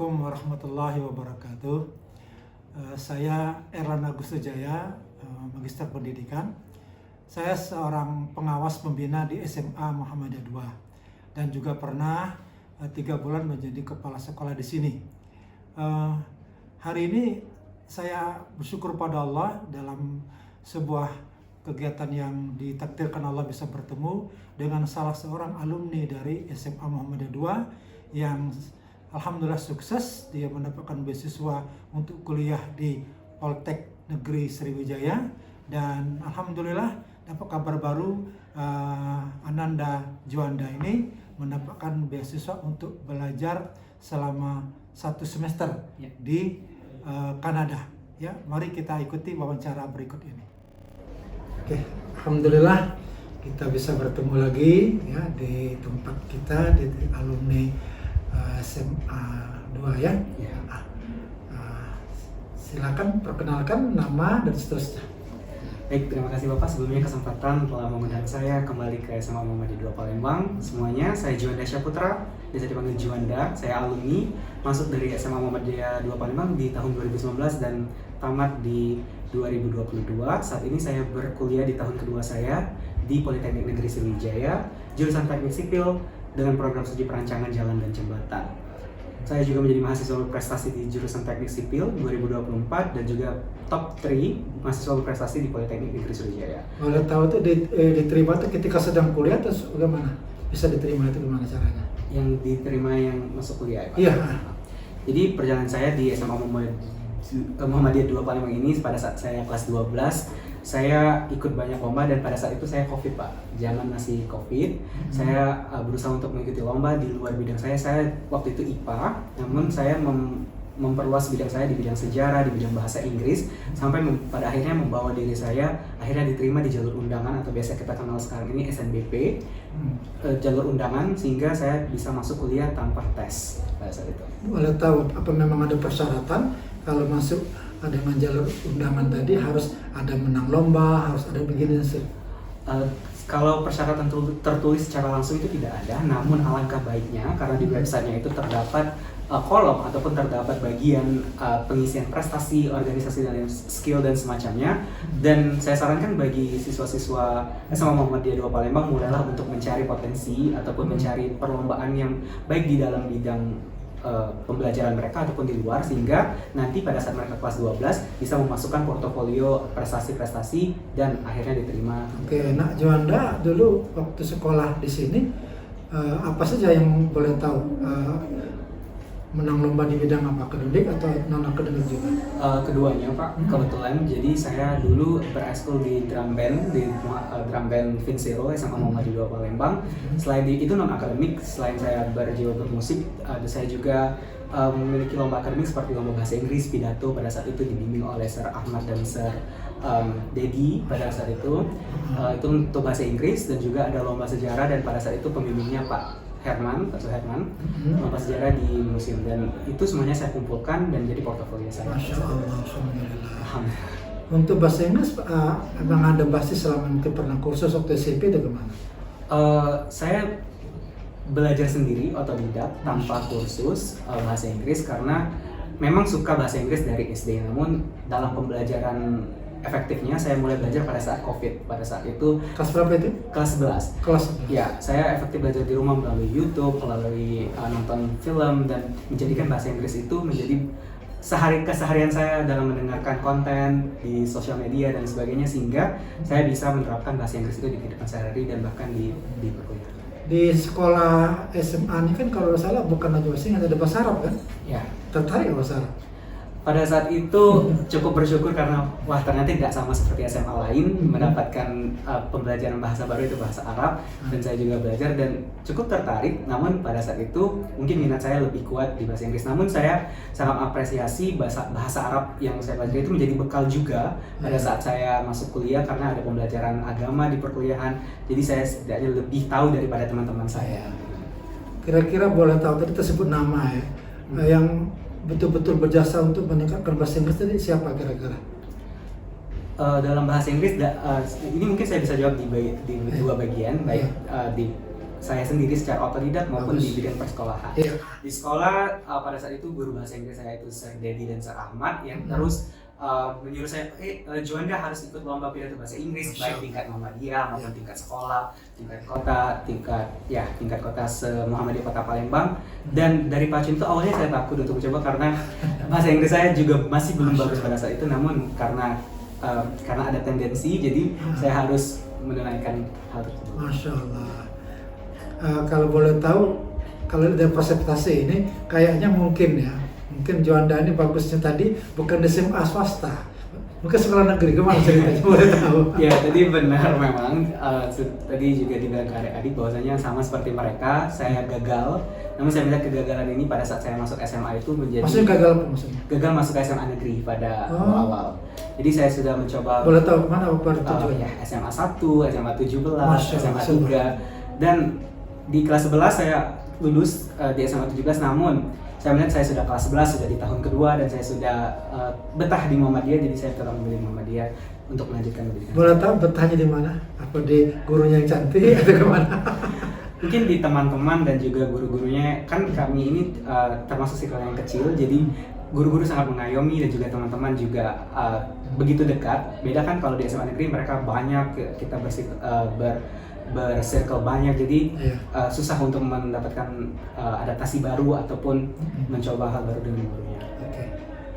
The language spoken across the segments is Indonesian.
Assalamualaikum warahmatullahi wabarakatuh. Saya Erlan Agus Jaya, Magister Pendidikan. Saya seorang pengawas pembina di SMA Muhammadiyah II dan juga pernah 3 bulan menjadi kepala sekolah di sini. Hari ini saya bersyukur pada Allah dalam sebuah kegiatan yang ditakdirkan Allah bisa bertemu dengan salah seorang alumni dari SMA Muhammadiyah II yang alhamdulillah sukses. Dia mendapatkan beasiswa untuk kuliah di Poltek Negeri Sriwijaya dan alhamdulillah dapat kabar baru, Ananda Juanda ini mendapatkan beasiswa untuk belajar selama 1 semester di Kanada. Ya, mari kita ikuti wawancara berikut ini. Oke, alhamdulillah kita bisa bertemu lagi ya di tempat kita di alumni SMA 2 ya. Silakan perkenalkan nama dan seterusnya. Baik, terima kasih Bapak sebelumnya kesempatan telah mengundang saya kembali ke SMA Muhammadiyah II Palembang. Semuanya, saya Juanda Syaputra, biasa dipanggil Juanda. Saya alumni, masuk dari SMA Muhammadiyah II Palembang di tahun 2019 dan tamat di 2022. Saat ini saya berkuliah di tahun kedua saya di Politeknik Negeri Sriwijaya, jurusan Teknik Sipil dengan program studi perancangan jalan dan jembatan. Saya juga menjadi mahasiswa berprestasi di jurusan Teknik Sipil 2024 dan juga top 3 mahasiswa berprestasi di Politeknik Negeri Sriwijaya. Boleh tahu tuh diterima tuh ketika sedang kuliah atau bagaimana? Bisa diterima itu gimana caranya? Yang diterima yang masuk kuliah ya Pak? Iya. Jadi perjalanan saya di SMA Muhammadiyah II Palembang ini pada saat saya kelas 12, saya ikut banyak lomba dan pada saat itu saya COVID Pak, zaman masih COVID. Saya berusaha untuk mengikuti lomba di luar bidang saya waktu itu IPA, namun saya memperluas bidang saya di bidang sejarah, di bidang bahasa Inggris, sampai pada akhirnya membawa diri saya akhirnya diterima di jalur undangan atau biasa kita kenal sekarang ini SNBP, jalur undangan, sehingga saya bisa masuk kuliah tanpa tes pada saat itu. Boleh tahu apa memang ada persyaratan kalau masuk dengan jalur undangan tadi harus ada menang lomba, harus ada begini sih? Kalau persyaratan tertulis secara langsung itu tidak ada, namun alangkah baiknya karena di websitenya itu terdapat kolom ataupun terdapat bagian pengisian prestasi, organisasi dan skill dan semacamnya. Dan saya sarankan bagi siswa-siswa SMA Muhammadiyah II Palembang mulailah untuk mencari potensi ataupun mencari perlombaan yang baik di dalam bidang pembelajaran mereka ataupun di luar, sehingga nanti pada saat mereka kelas 12 bisa memasukkan portofolio prestasi-prestasi dan akhirnya diterima. Oke, Nak Juanda dulu waktu sekolah di sini apa saja yang boleh tahu? Menang lomba di bidang apa? Akademik atau non akademik juga? Keduanya Pak, kebetulan. Jadi saya dulu berekskul di drum band, drum band Vincero SMA Muhammadiyah II Palembang. Selain itu non akademik, selain saya berjiwa bermusik, saya juga memiliki lomba akademik seperti lomba bahasa Inggris, pidato pada saat itu dibimbing oleh Sir Ahmad dan Sir Dedi pada saat itu. Itu untuk bahasa Inggris, dan juga ada lomba sejarah dan pada saat itu pembimbingnya Pak Herman, lomba sejarah di museum, dan itu semuanya saya kumpulkan dan jadi portofolio saya. Masya Allah, alhamdulillah. Untuk bahasa Inggris, emang ada basis selama mungkin pernah kursus waktu SMP atau gimana? Saya belajar sendiri, otodidak, tanpa kursus bahasa Inggris karena memang suka bahasa Inggris dari SD. Namun dalam pembelajaran efektifnya saya mulai belajar pada saat COVID. Pada saat itu kelas berapa itu? Kelas 11. Kelas 11. Ya, saya efektif belajar di rumah melalui YouTube, melalui nonton film, dan menjadikan bahasa Inggris itu menjadi keseharian saya dalam mendengarkan konten di sosial media dan sebagainya, sehingga saya bisa menerapkan bahasa Inggris itu di kehidupan sehari-hari dan bahkan di perkuliahan. Di sekolah SMA ini kan kalau salah bukan aja bahasa Inggris, ada bahasa Arab kan? Ya. Tertarik bahasa Arab? Pada saat itu cukup bersyukur karena ternyata tidak sama seperti SMA lain mendapatkan pembelajaran bahasa baru, itu bahasa Arab, dan saya juga belajar dan cukup tertarik. Namun pada saat itu mungkin minat saya lebih kuat di bahasa Inggris. Namun saya sangat apresiasi bahasa Arab yang saya pelajari itu menjadi bekal juga pada saat saya masuk kuliah karena ada pembelajaran agama di perkuliahan. Jadi saya setidaknya lebih tahu daripada teman-teman saya. Kira-kira boleh tahu, tadi tersebut nama ya, yang betul-betul berjasa untuk meningkatkan bahasa Inggris tadi siapa kira-kira? Dalam bahasa Inggris, ini mungkin saya bisa jawab di dua bagian, baik di saya sendiri secara otodidak maupun Bagus. di bidang persekolahan. Iya. Di sekolah pada saat itu guru bahasa Inggris saya itu Sir Dedi dan Sir Ahmad yang terus menyuruh saya, Juanda harus ikut lomba pidato bahasa Inggris, baik tingkat Muhammadiyah maupun tingkat sekolah, tingkat kota, tingkat kota se-Muhammadiyah Kota Palembang. Dan dari Pacun itu awalnya saya takut untuk mencoba karena bahasa Inggris saya juga masih belum bagus pada saat itu, namun karena ada tendensi, jadi saya harus menunaikan hal tersebut. Masya Allah. Kalau boleh tahu, kalau dari presentasi ini kayaknya mungkin Juanda ini bagusnya tadi bukan di SMA swasta, mungkin sekolah negeri. Gimana ceritanya? Boleh tahu? Ya, tadi benar memang. Tadi juga dibilang ke adik-adik bahwasanya sama seperti mereka, saya gagal. Namun saya melihat kegagalan ini pada saat saya masuk SMA itu menjadi. Maksudnya gagal apa maksudnya? Gagal masuk ke SMA negeri pada awal. Jadi saya sudah mencoba. Boleh tahu mana baru tujuannya? Ya, SMA 1, SMA 17, Masya SMA Allah. 3. Dan di kelas 11 saya lulus di SMA 17, namun saya melihat saya sudah kelas 11, sudah di tahun kedua, dan saya sudah betah di Muhammadiyah, jadi saya tetap memilih Muhammadiyah untuk melanjutkan pendidikan. Boleh tahu betahnya di mana? Apa di gurunya yang cantik atau kemana? Mungkin di teman-teman dan juga guru-gurunya. Kan kami ini termasuk sekolah yang kecil, jadi guru-guru sangat mengayomi dan juga teman-teman juga begitu dekat. Beda kan kalau di SMA negeri mereka banyak, kita bercircle banyak, jadi susah untuk mendapatkan adaptasi baru ataupun mencoba hal baru dengan gurunya. Oke.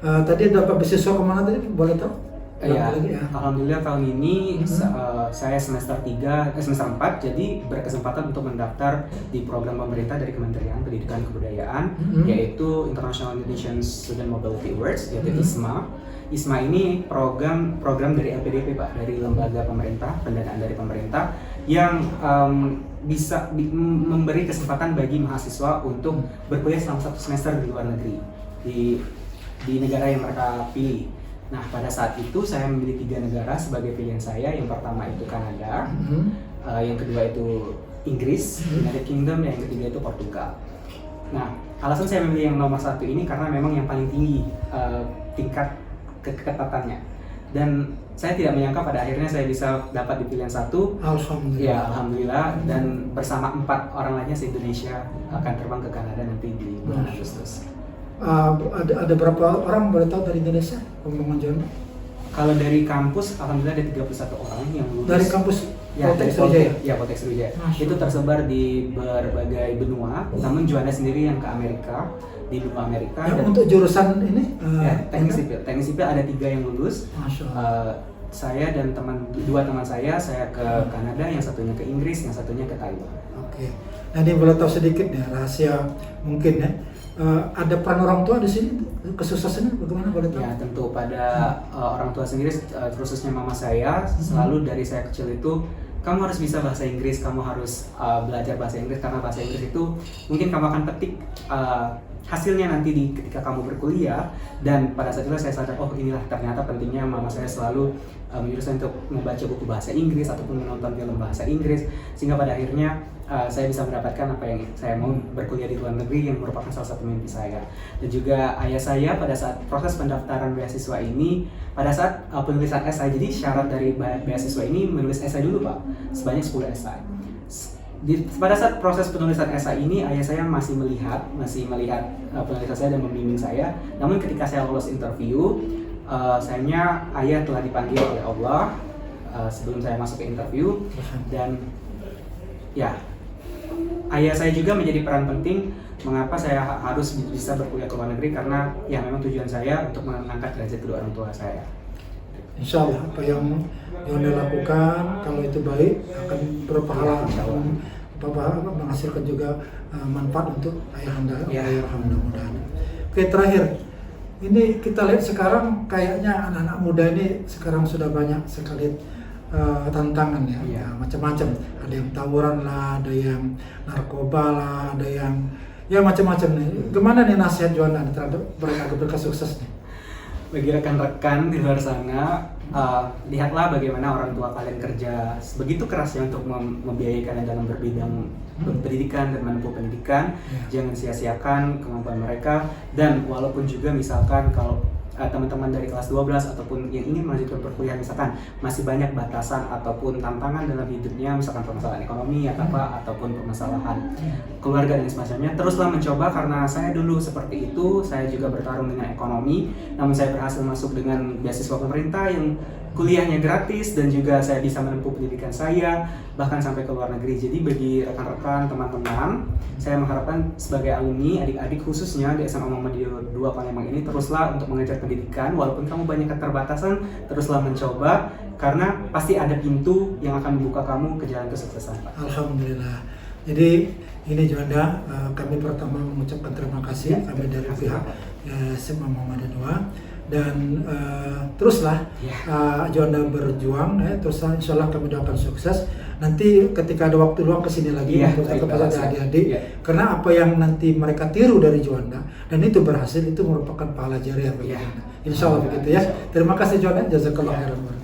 Tadi dapat beasiswa kemana tadi? Boleh tahu? Ya, alhamdulillah tahun ini saya semester 4, jadi berkesempatan untuk mendaftar di program pemerintah dari Kementerian Pendidikan dan Kebudayaan, yaitu International Indonesian Student Mobility Awards, yaitu ISMA. ISMA ini program dari LPDP Pak, dari lembaga pemerintah, pendanaan dari pemerintah yang bisa memberi kesempatan bagi mahasiswa untuk berkuliah selama 1 semester di luar negeri di negara yang mereka pilih. Nah, pada saat itu saya memilih 3 negara sebagai pilihan saya. Yang pertama itu Kanada, yang kedua itu Inggris, United Kingdom, dan yang ketiga itu Portugal. Nah, alasan saya memilih yang nomor 1 ini karena memang yang paling tinggi tingkat keketatannya. Dan saya tidak menyangka pada akhirnya saya bisa dapat di pilihan 1. Alhamdulillah. Ya, alhamdulillah. Dan bersama 4 orang lainnya se-Indonesia akan terbang ke Kanada nanti di bulan Agustus. Ada berapa orang boleh tahu dari Indonesia rombongan Juanda? Kalau dari kampus, alhamdulillah ada 31 orang yang lulus. Dari kampus dari Sriwijaya? Ya, Poltek Sriwijaya. Itu tersebar di berbagai benua. Namun Juanda sendiri yang ke Amerika, di benua Amerika. Yang untuk jurusan ini? Teknik sipil ada 3 yang lulus. Masya Allah. Saya dan 2 teman saya ke Kanada, yang satunya ke Inggris, yang satunya ke Taiwan. Oke. Nah, ini boleh tahu sedikit ya, rahasia mungkin ya. Ada peran orang tua di sini, kesuksesannya bagaimana boleh tahu? Ya, tentu pada orang tua sendiri, khususnya mama saya, selalu dari saya kecil itu, kamu harus bisa bahasa Inggris, kamu harus belajar bahasa Inggris, karena bahasa Inggris itu mungkin kamu akan petik hasilnya nanti ketika kamu berkuliah. Dan pada saat itu saya sadar, oh inilah ternyata pentingnya mama saya selalu menyuruh saya untuk membaca buku bahasa Inggris ataupun menonton film bahasa Inggris, sehingga pada akhirnya saya bisa mendapatkan apa yang saya mau, berkuliah di luar negeri, yang merupakan salah satu mimpi saya. Dan juga ayah saya pada saat proses pendaftaran beasiswa ini, pada saat penulisan esai, jadi syarat dari beasiswa ini menulis esai dulu Pak, sebanyak 10 esai. Pada saat proses penulisan esai ini, ayah saya masih melihat penulisan saya dan membimbing saya. Namun ketika saya lolos interview, sayangnya ayah telah dipanggil oleh Allah sebelum saya masuk ke interview. Dan ya, ayah saya juga menjadi peran penting mengapa saya harus bisa berkuliah ke luar negeri, karena ya memang tujuan saya untuk mengangkat derajat kedua orang tua saya. Insya Allah apa yang Anda lakukan, kalau itu baik, akan berpahala, menghasilkan juga manfaat untuk ayah Anda. Mudah-mudahan. Oke, terakhir, ini kita lihat sekarang kayaknya anak-anak muda ini sekarang sudah banyak sekali tantangan ya, macam-macam. Ada yang tawuran lah, ada yang narkoba lah, ada yang ya macam-macam nih. Gimana nih nasihat Juanda terhadap mereka sukses nih? Bagi rekan-rekan di luar sana, lihatlah bagaimana orang tua kalian kerja begitu kerasnya untuk membiayai kalian dalam berbidang pendidikan dan menempuh pendidikan. Jangan sia-siakan kemampuan mereka. Dan walaupun juga misalkan kalau teman-teman dari kelas 12 ataupun yang ingin melanjutkan perkuliahan, misalkan masih banyak batasan ataupun tantangan dalam hidupnya, misalkan permasalahan ekonomi atau apa, ataupun permasalahan keluarga dan semacamnya, teruslah mencoba. Karena saya dulu seperti itu, saya juga bertarung dengan ekonomi, namun saya berhasil masuk dengan beasiswa pemerintah yang kuliahnya gratis, dan juga saya bisa menempuh pendidikan saya bahkan sampai ke luar negeri. Jadi bagi rekan-rekan, teman-teman, saya mengharapkan sebagai alumni, adik-adik khususnya di SMA Muhammadiyah 2 Palembang ini, teruslah untuk mengejar pendidikan. Walaupun kamu banyak keterbatasan, teruslah mencoba, karena pasti ada pintu yang akan membuka kamu ke jalan kesuksesan, Pak. Alhamdulillah. Jadi ini Juanda, kami pertama mengucapkan terima kasih kami dari pihak SMA Muhammadiyah 2, dan teruslah Juanda berjuang, teruslah insya Allah kami doakan sukses. Nanti ketika ada waktu luang kesini lagi untuk kepada adik-adik, karena apa yang nanti mereka tiru dari Juanda dan itu berhasil, itu merupakan pahala jariah bagi Juanda. Insya Allah begitu ya. Terima kasih Juanda, jazakallah khairan.